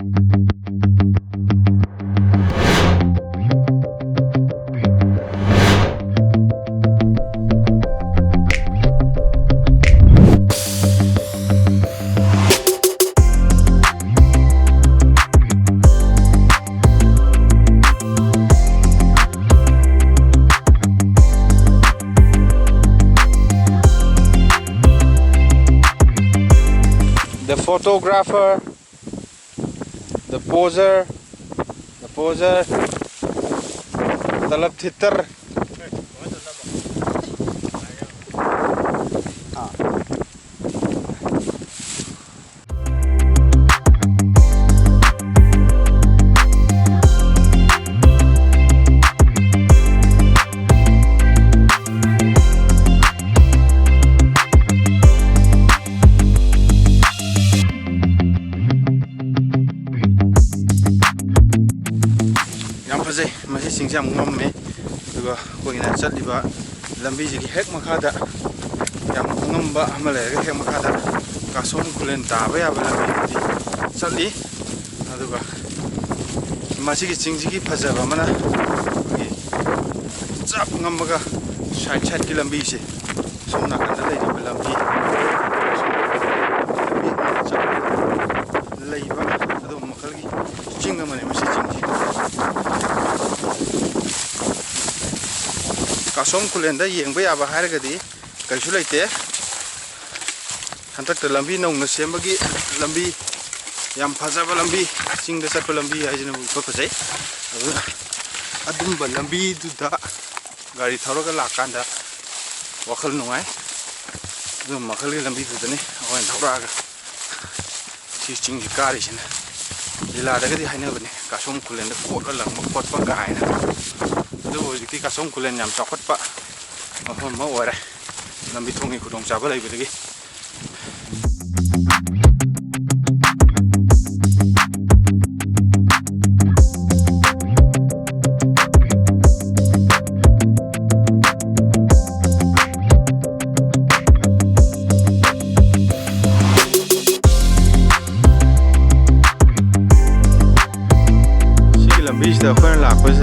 The photographer, the poser, talab thitar. Masih singsiam ngom me, juga oina cat liba lambi jadi hek makada, yang ngomba malah hek makada, Kashom Khullen tabe ya lambi cat li, juga masih ching-gi fajar mana, cap ngomba ka side ki lambi se, semua kan ada di lambi, laiba, ada makal ki ching mana masih ching-gi. Kashom Khullen da yeng ba yaba haragadi kaisu leite hantak lambi nong na sembagi lambi yam phajaba lambi chingda satpa lambi haijina bu phajai adugumba lambi duda gari thoroga lakanda wakhal nungai du makhal gi lambi dudani oin thoraga si chingji kari sina lila dagadi haina bani Kashom Khullen da khotla lang khotpa ga haina hujikti Kashom Khullen yam chakotpa mafam ma oire lambi thongi khudong chaba leibadagi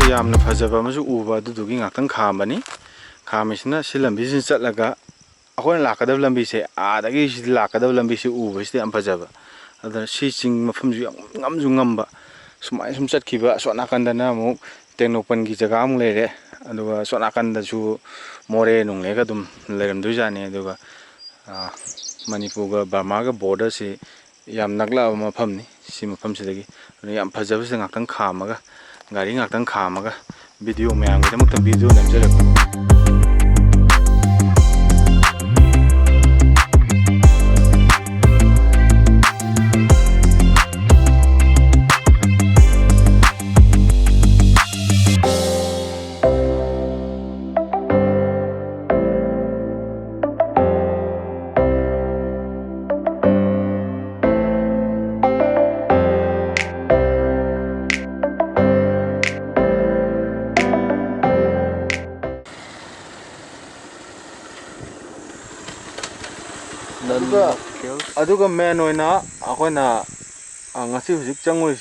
yamna phajaba masu uba aduki ngaktan khambani khamisina si lambi sin chatlaga akhon lakadab lambi se adagi si lakadab lambi se uba si am phajaba adha si ching mafam ju ngamba sumai sum chatkhiba sona kandana mu teknopan gi jaga mu lere aduga sona kanda ju more nung lega dum leram du jani aduga manipur ga burma ga border se yam nakla mafam ni si mafam sidagi yam phajaba se ngaktan khamaga gari ngaktan khamaga video mayam gi damak video namjara aduga main oina akoina ngasi hujik changoi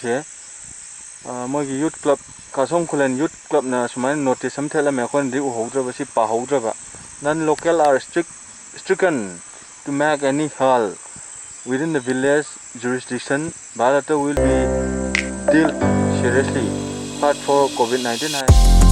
mogi youth club Kashom Khullen youth club na suman notice samthela me akon ri uhodra si pahodra ba non local are stricken to make any hall within the village jurisdiction Bharata will be dealt seriously. Part for COVID-19